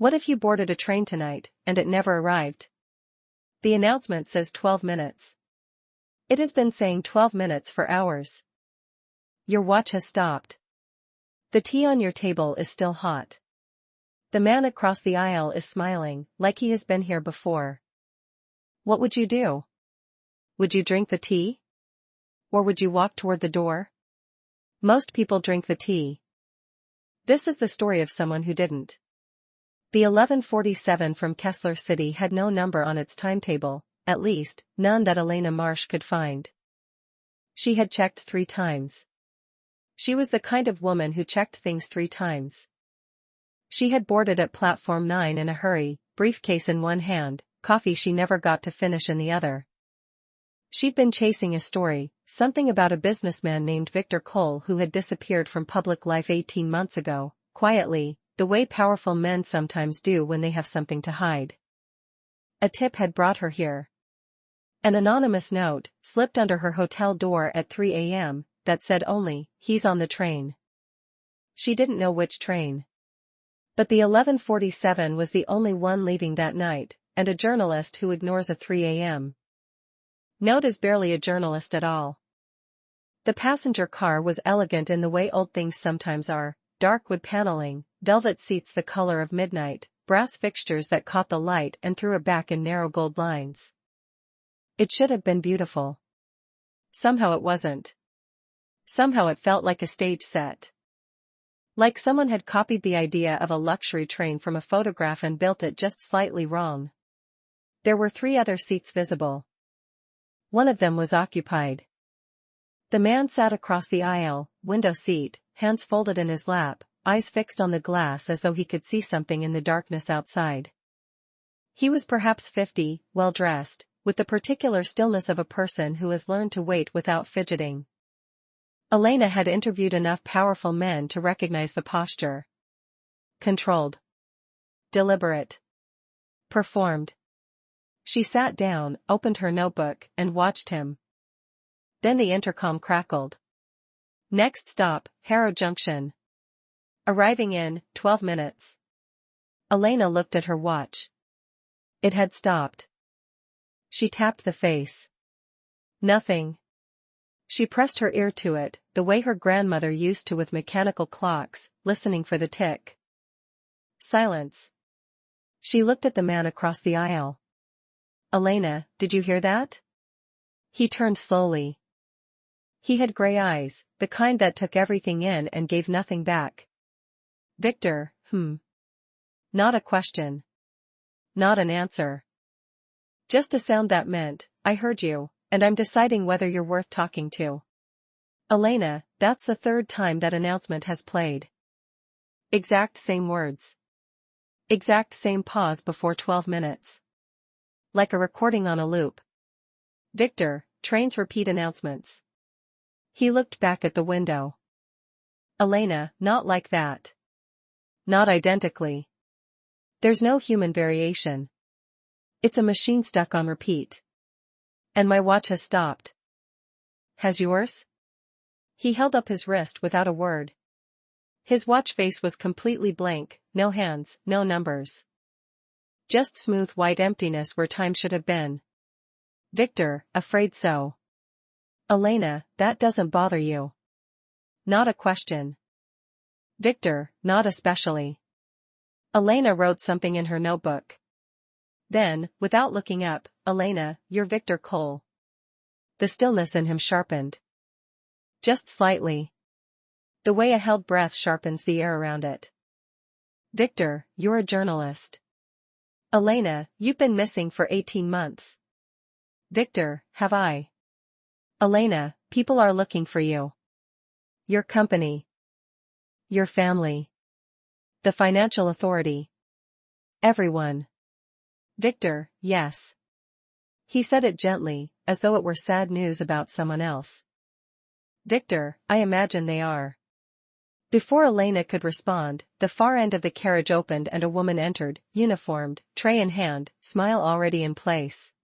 What if you boarded a train tonight, and it never arrived? The announcement says 12 minutes. It has been saying 12 minutes for hours. Your watch has stopped. The tea on your table is still hot. The man across the aisle is smiling, like he has been here before. What would you do? Would you drink the tea? Or would you walk toward the door? Most people drink the tea. This is the story of someone who didn't. The 11:47 from Kessler City had no number on its timetable, at least, none that Elena Marsh could find. She had checked 3 times. She was the kind of woman who checked things 3 times. She had boarded at platform 9 in a hurry, briefcase in one hand, coffee she never got to finish in the other. She'd been chasing a story, something about a businessman named Victor Cole who had disappeared from public life 18 months ago, quietly, the way powerful men sometimes do when they have something to hide. A tip had brought her here. An anonymous note, slipped under her hotel door at 3 a.m., that said only, "He's on the train." She didn't know which train. But the 11:47 was the only one leaving that night, and a journalist who ignores a 3 a.m. note is barely a journalist at all. The passenger car was elegant in the way old things sometimes are, dark wood paneling, velvet seats the color of midnight, brass fixtures that caught the light and threw it back in narrow gold lines. It should have been beautiful. Somehow it wasn't. Somehow it felt like a stage set. Like someone had copied the idea of a luxury train from a photograph and built it just slightly wrong. There were 3 other seats visible. One of them was occupied. The man sat across the aisle, window seat, hands folded in his lap, eyes fixed on the glass as though he could see something in the darkness outside. He was perhaps 50, well-dressed, with the particular stillness of a person who has learned to wait without fidgeting. Elena had interviewed enough powerful men to recognize the posture. Controlled. Deliberate. Performed. She sat down, opened her notebook, and watched him. Then the intercom crackled. Next stop, Harrow Junction. Arriving in 12 minutes. Elena looked at her watch. It had stopped. She tapped the face. Nothing. She pressed her ear to it, the way her grandmother used to with mechanical clocks, listening for the tick. Silence. She looked at the man across the aisle. Elena, did you hear that? He turned slowly. He had gray eyes, the kind that took everything in and gave nothing back. Victor, Not a question. Not an answer. Just a sound that meant, I heard you, and I'm deciding whether you're worth talking to. Elena, that's the 3rd time that announcement has played. Exact same words. Exact same pause before 12 minutes. Like a recording on a loop. Victor, trains repeat announcements. He looked back at the window. Elena, not like that. Not identically. There's no human variation. It's a machine stuck on repeat. And my watch has stopped. Has yours? He held up his wrist without a word. His watch face was completely blank, no hands, no numbers. Just smooth white emptiness where time should have been. Victor, afraid so. Elena, that doesn't bother you. Not a question. Victor, not especially. Elena wrote something in her notebook. Then, without looking up, Elena, you're Victor Cole. The stillness in him sharpened. Just slightly. The way a held breath sharpens the air around it. Victor, you're a journalist. Elena, you've been missing for 18 months. Victor, have I? Elena, people are looking for you. Your company. Your family. The financial authority. Everyone. Victor, yes. He said it gently, as though it were sad news about someone else. Victor, I imagine they are. Before Elena could respond, the far end of the carriage opened and a woman entered, uniformed, tray in hand, smile already in place.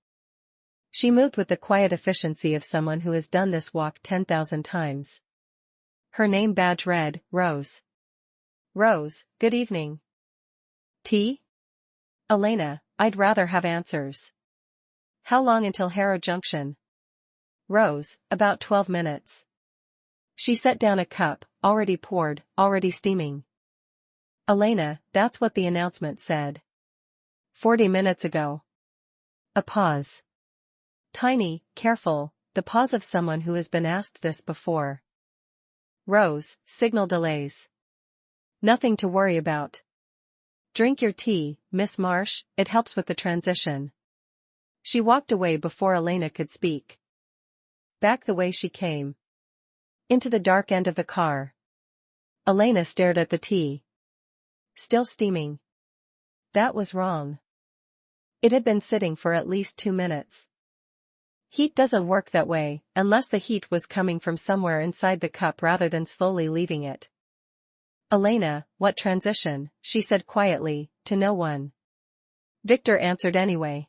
She moved with the quiet efficiency of someone who has done this walk 10,000 times. Her name badge read, Rose. Rose, good evening. Tea? Elena, I'd rather have answers. How long until Harrow Junction? Rose, about 12 minutes. She set down a cup, already poured, already steaming. Elena, that's what the announcement said. 40 minutes ago. A pause. Tiny, careful, the pause of someone who has been asked this before. Rose, signal delays. Nothing to worry about. Drink your tea, Miss Marsh, it helps with the transition. She walked away before Elena could speak. Back the way she came. Into the dark end of the car. Elena stared at the tea. Still steaming. That was wrong. It had been sitting for at least 2 minutes. Heat doesn't work that way, unless the heat was coming from somewhere inside the cup rather than slowly leaving it. Elena, what transition, she said quietly, to no one. Victor answered anyway.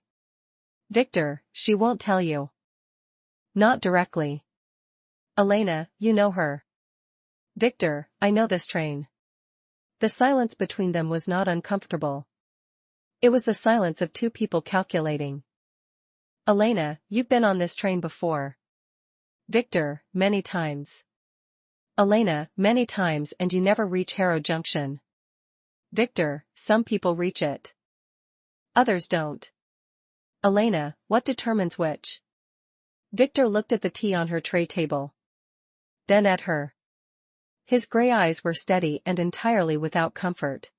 Victor, she won't tell you. Not directly. Elena, you know her. Victor, I know this train. The silence between them was not uncomfortable. It was the silence of two people calculating. Elena, you've been on this train before. Victor, many times. Elena, many times, and you never reach Harrow Junction. Victor, some people reach it. Others don't. Elena, what determines which? Victor looked at the tea on her tray table. Then at her. His gray eyes were steady and entirely without comfort.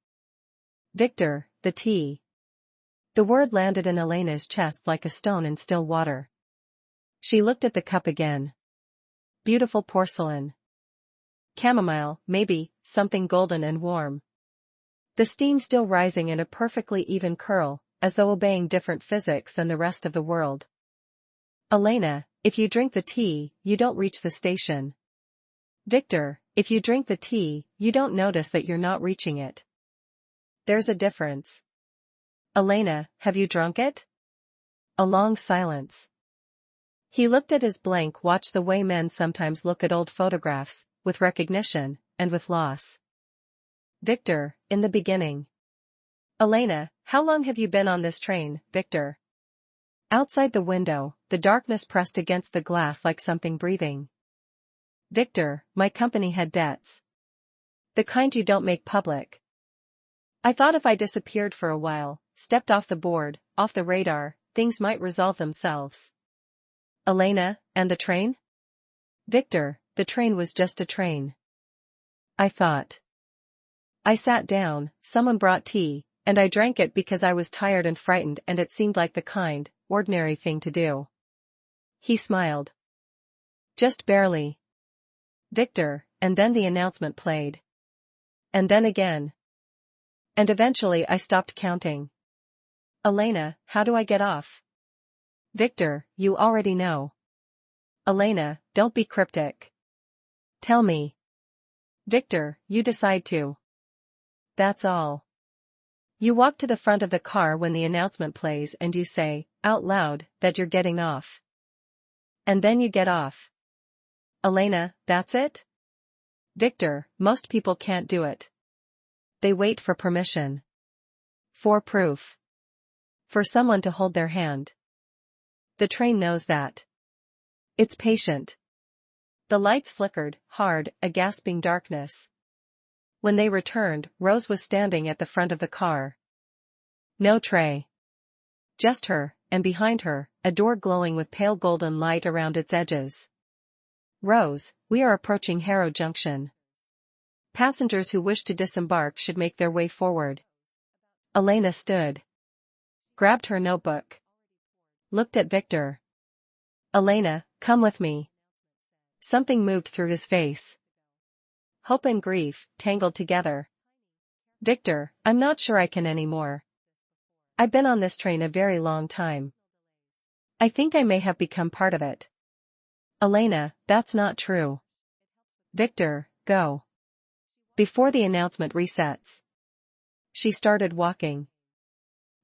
Victor, the tea. The word landed in Elena's chest like a stone in still water. She looked at the cup again. Beautiful porcelain. Chamomile, maybe, something golden and warm. The steam still rising in a perfectly even curl, as though obeying different physics than the rest of the world. Elena, if you drink the tea, you don't reach the station. Victor, if you drink the tea, you don't notice that you're not reaching it. There's a difference. Elena, have you drunk it? A long silence. He looked at his blank watch the way men sometimes look at old photographs, with recognition, and with loss. Victor, in the beginning. Elena, how long have you been on this train, Victor? Outside the window, the darkness pressed against the glass like something breathing. Victor, my company had debts. The kind you don't make public. I thought if I disappeared for a while, stepped off the board, off the radar, things might resolve themselves. Elena, and the train? Victor, the train was just a train. I thought. I sat down, someone brought tea, and I drank it because I was tired and frightened and it seemed like the kind, ordinary thing to do. He smiled. Just barely. Victor, and then the announcement played. And then again. And eventually I stopped counting. Elena, how do I get off? Victor, you already know. Elena, don't be cryptic. Tell me. Victor, you decide to. That's all. You walk to the front of the car when the announcement plays and you say, out loud, that you're getting off. And then you get off. Elena, that's it? Victor, most people can't do it. They wait for permission. For proof. For someone to hold their hand. The train knows that. It's patient. The lights flickered, hard, a gasping darkness. When they returned, Rose was standing at the front of the car. No tray. Just her, and behind her, a door glowing with pale golden light around its edges. Rose, we are approaching Harrow Junction. Passengers who wish to disembark should make their way forward. Elena stood. Grabbed her notebook. Looked at Victor. Elena, come with me. Something moved through his face. Hope and grief, tangled together. Victor, I'm not sure I can anymore. I've been on this train a very long time. I think I may have become part of it. Elena, that's not true. Victor, go. Before the announcement resets. She started walking.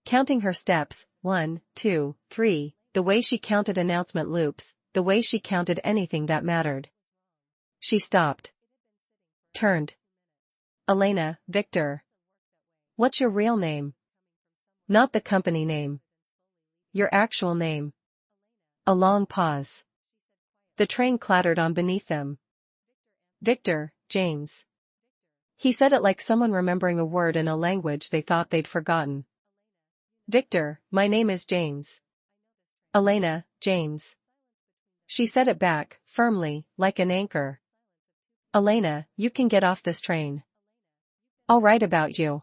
Counting her steps, 1, 2, 3, the way she counted announcement loops, the way she counted anything that mattered. She stopped. Turned. Elena, Victor. What's your real name? Not the company name. Your actual name. A long pause. The train clattered on beneath them. Victor, James. He said it like someone remembering a word in a language they thought they'd forgotten. Victor, my name is James. Elena, James. She said it back, firmly, like an anchor. Elena, you can get off this train. I'll write about you.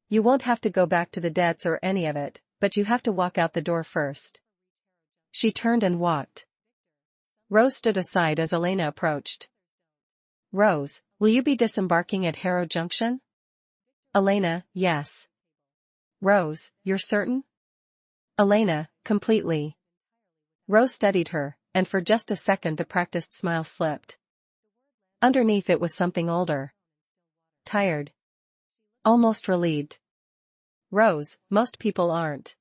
You won't have to go back to the debts or any of it, but you have to walk out the door first. She turned and walked. Rose stood aside as Elena approached. Rose, will you be disembarking at Harrow Junction? Elena, yes. Rose, you're certain? Elena, completely. Rose studied her, and for just a second the practiced smile slipped. Underneath it was something older. Tired. Almost relieved. Rose, most people aren't.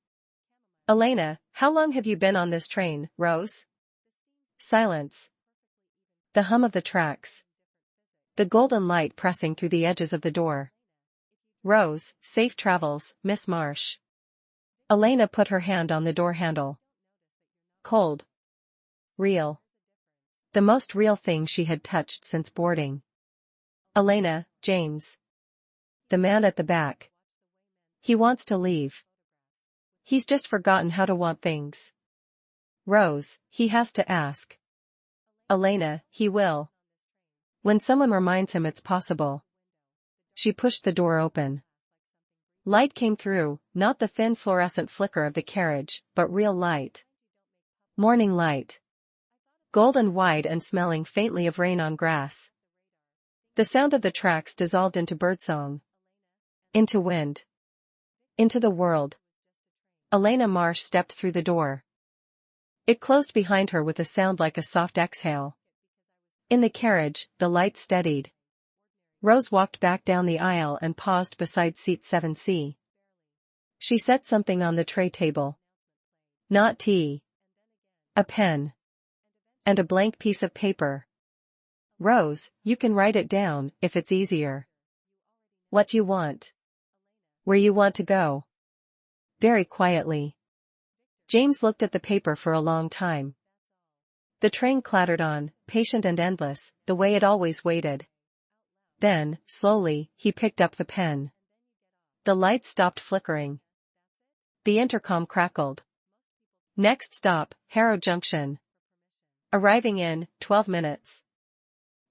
Elena, how long have you been on this train, Rose? Silence. The hum of the tracks. The golden light pressing through the edges of the door. Rose, safe travels, Miss Marsh. Elena put her hand on the door handle. Cold. Real. The most real thing she had touched since boarding. Elena, James. The man at the back. He wants to leave. He's just forgotten how to want things. Rose, he has to ask. Elena, he will. When someone reminds him it's possible. She pushed the door open. Light came through, not the thin fluorescent flicker of the carriage, but real light. Morning light. Golden wide and smelling faintly of rain on grass. The sound of the tracks dissolved into birdsong. Into wind. Into the world. Elena Marsh stepped through the door. It closed behind her with a sound like a soft exhale. In the carriage, the light steadied. Rose walked back down the aisle and paused beside seat 7C. She set something on the tray table. Not tea. A pen. And a blank piece of paper. Rose, you can write it down, if it's easier. What you want. Where you want to go. Very quietly. James looked at the paper for a long time. The train clattered on, patient and endless, the way it always waited. Then, slowly, he picked up the pen. The lights stopped flickering. The intercom crackled. Next stop, Harrow Junction. Arriving in 12 minutes.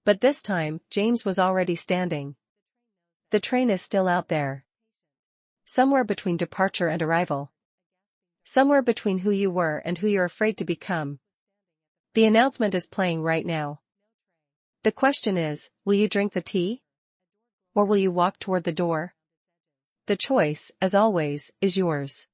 But this time, James was already standing. The train is still out there. Somewhere between departure and arrival. Somewhere between who you were and who you're afraid to become. The announcement is playing right now. The question is, will you drink the tea? Or will you walk toward the door? The choice, as always, is yours.